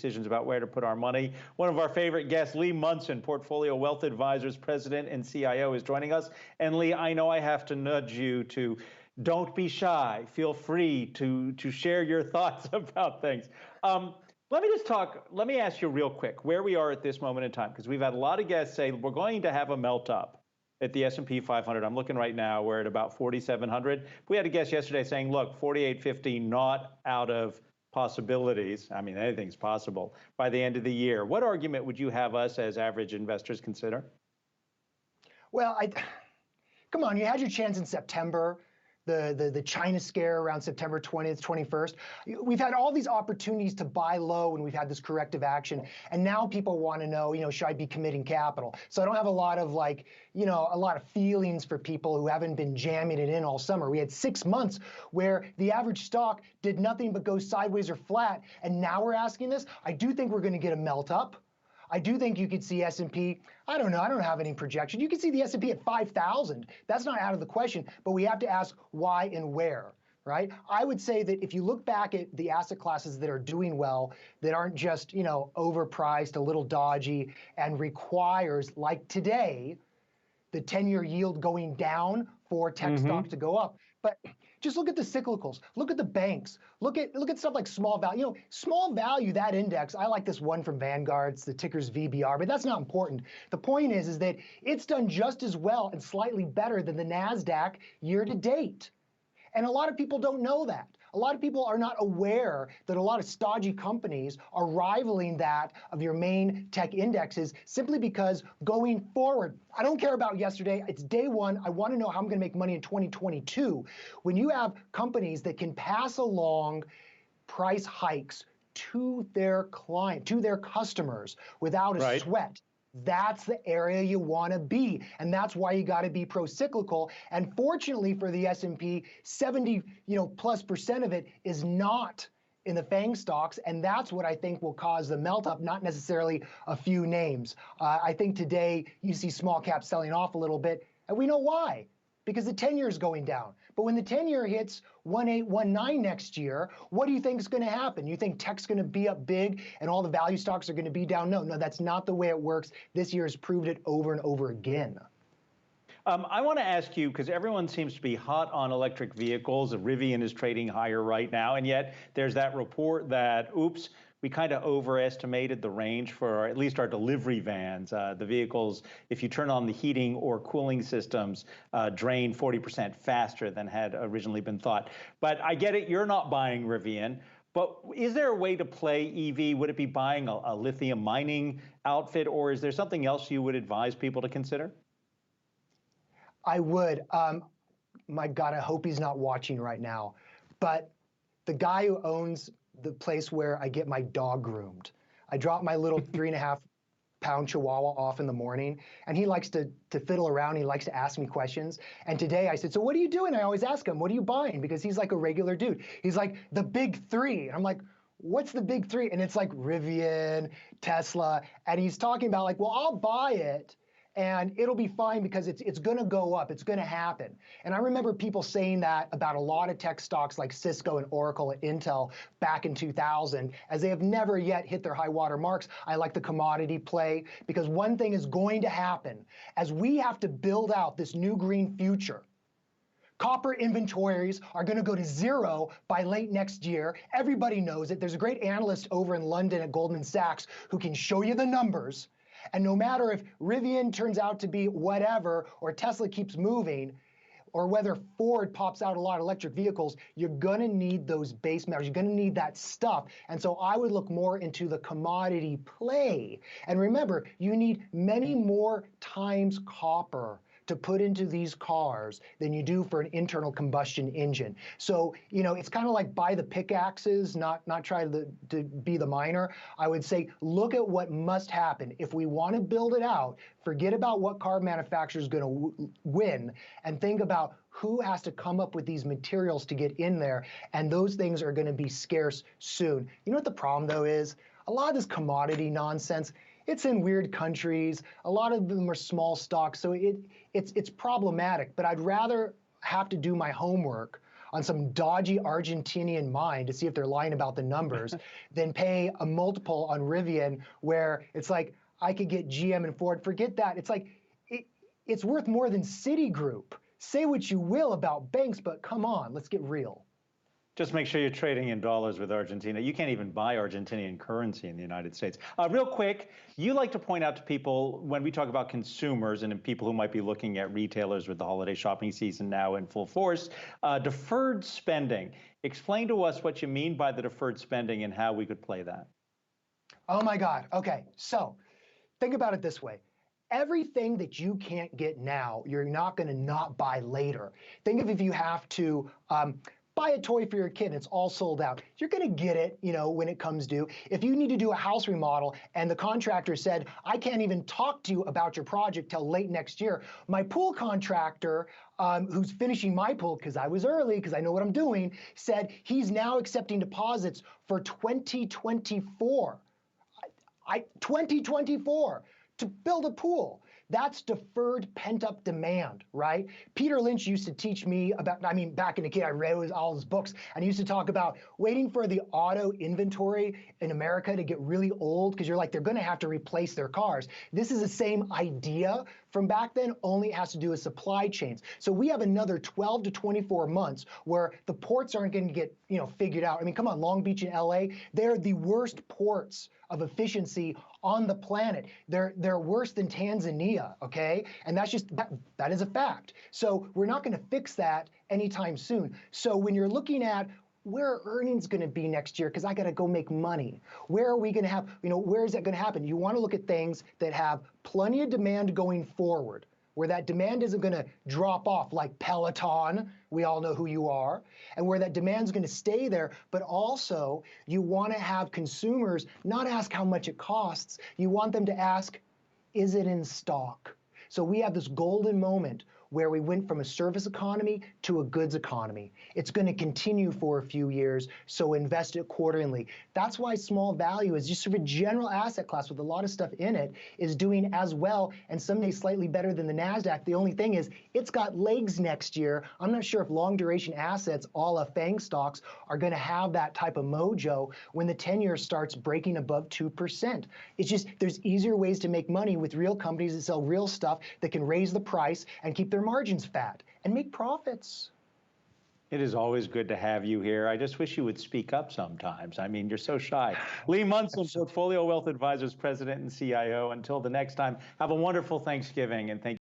decisions about where to put our money. One of our favorite guests, Lee Munson, Portfolio Wealth Advisors President and CIO, is joining us. And Lee, I know I have to nudge you to don't be shy. Feel free to share your thoughts about things. Let me ask you real quick where we are at this moment in time, because we've had a lot of guests say we're going to have a melt up at the S&P 500. I'm looking right now, we're at about 4,700. We had a guest yesterday saying, look, 4,850 not out of possibilities. I mean, anything's possible by the end of the year. What argument would you have us as average investors consider? Well, come on, you had your chance in September. The China scare around September 20th, 21st. We've had all these opportunities to buy low and we've had this corrective action. And now people want to know, should I be committing capital? So I don't have a lot of a lot of feelings for people who haven't been jamming it in all summer. We had 6 months where the average stock did nothing but go sideways or flat. And now we're asking this. I do think we're going to get a melt up. I do think you could see S&P, I don't know, I don't have any projection. You could see the S&P at 5,000. That's not out of the question, but we have to ask why and where, right? I would say that if you look back at the asset classes that are doing well, that aren't just, overpriced, a little dodgy, and requires, like today, the 10-year yield going down for tech stock to go up. But just look at the cyclicals. Look at the banks. Look at stuff like small value. Small value, that index, I like this one from Vanguard. It's the ticker's VBR, but that's not important. The point is that it's done just as well and slightly better than the NASDAQ year to date. And a lot of people don't know that. A lot of people are not aware that a lot of stodgy companies are rivaling that of your main tech indexes simply because going forward, I don't care about yesterday, it's day one, I want to know how I'm going to make money in 2022. When you have companies that can pass along price hikes to their customers without a sweat, that's the area you want to be. And that's why you got to be pro-cyclical. And fortunately for the S&P, 70 plus % of it is not in the FANG stocks. And that's what I think will cause the melt up, not necessarily a few names. I think today you see small caps selling off a little bit, and we know why. Because the 10-year is going down. But when the 10-year hits 1.819 next year, what do you think is going to happen? You think tech's going to be up big and all the value stocks are going to be down? No, that's not the way it works. This year has proved it over and over again. I want to ask you, because everyone seems to be hot on electric vehicles. Rivian is trading higher right now, and yet there's that report that, oops, we kind of overestimated the range for at least our delivery vans. The vehicles, if you turn on the heating or cooling systems, drain 40% faster than had originally been thought. But I get it, you're not buying Rivian. But is there a way to play EV? Would it be buying a lithium mining outfit, or is there something else you would advise people to consider? I would. My God, I hope he's not watching right now. But the guy who owns the place where I get my dog groomed, I drop my little 3.5-pound Chihuahua off in the morning, and he likes to fiddle around. He likes to ask me questions. And today I said, so what are you doing? I always ask him, what are you buying? Because he's like a regular dude. He's like, the big three. And I'm like, what's the big three? And it's like Rivian, Tesla. And he's talking about like, well, I'll buy it and it'll be fine because it's going to go up. It's going to happen. And I remember people saying that about a lot of tech stocks like Cisco and Oracle and Intel back in 2000, as they have never yet hit their high water marks. I like the commodity play because one thing is going to happen as we have to build out this new green future. Copper inventories are going to go to zero by late next year. Everybody knows it. There's a great analyst over in London at Goldman Sachs who can show you the numbers. And no matter if Rivian turns out to be whatever, or Tesla keeps moving, or whether Ford pops out a lot of electric vehicles, you're going to need those base metals. You're going to need that stuff. And so I would look more into the commodity play. And remember, you need many more times copper to put into these cars than you do for an internal combustion engine. So, it's kind of like buy the pickaxes, not try to be the miner. I would say, look at what must happen. If we want to build it out, forget about what car manufacturer is going to win and think about who has to come up with these materials to get in there. And those things are going to be scarce soon. You know what the problem though is? A lot of this commodity nonsense, it's in weird countries. A lot of them are small stocks, so it's problematic. But I'd rather have to do my homework on some dodgy Argentinian mine to see if they're lying about the numbers than pay a multiple on Rivian where it's like, I could get GM and Ford. Forget that. It's like, it's worth more than Citigroup. Say what you will about banks, but come on, let's get real. Just make sure you're trading in dollars with Argentina. You can't even buy Argentinian currency in the United States. Real quick, you like to point out to people when we talk about consumers and people who might be looking at retailers with the holiday shopping season now in full force, deferred spending. Explain to us what you mean by the deferred spending and how we could play that. Oh my God. Okay, so think about it this way. Everything that you can't get now, you're not going to not buy later. Think of if you have to buy a toy for your kid and it's all sold out. You're going to get it, when it comes due. If you need to do a house remodel and the contractor said, I can't even talk to you about your project till late next year. My pool contractor, who's finishing my pool because I was early, because I know what I'm doing, said he's now accepting deposits for 2024. 2024 to build a pool. That's deferred pent-up demand, right? Peter Lynch used to teach me about, back in the kid, I read all his books, and he used to talk about waiting for the auto inventory in America to get really old, because you're like, they're gonna have to replace their cars. This is the same idea from back then, only it has to do with supply chains. So we have another 12 to 24 months where the ports aren't gonna get, figured out. Come on, Long Beach and LA, they're the worst ports of efficiency on the planet. They're worse than Tanzania, okay? And that's just, that is a fact. So we're not gonna fix that anytime soon. So when you're looking at where are earnings gonna be next year, because I gotta go make money, where are we gonna have, where is that gonna happen? You wanna look at things that have plenty of demand going forward, where that demand isn't gonna drop off like Peloton, we all know who you are, and where that demand's gonna stay there, but also you wanna have consumers not ask how much it costs, you want them to ask, is it in stock? So we have this golden moment where we went from a service economy to a goods economy. It's going to continue for a few years, so invest it accordingly. That's why small value is just sort of a general asset class with a lot of stuff in it is doing as well and someday slightly better than the NASDAQ. The only thing is it's got legs next year. I'm not sure if long duration assets, a la FANG stocks, are going to have that type of mojo when the 10-year starts breaking above 2%. It's just there's easier ways to make money with real companies that sell real stuff that can raise the price and keep their margins fat and make profits. It is always good to have you here. I just wish you would speak up sometimes. You're so shy. Lee Munson, Portfolio Wealth Advisors President and CIO. Until the next time, have a wonderful Thanksgiving, and thank you.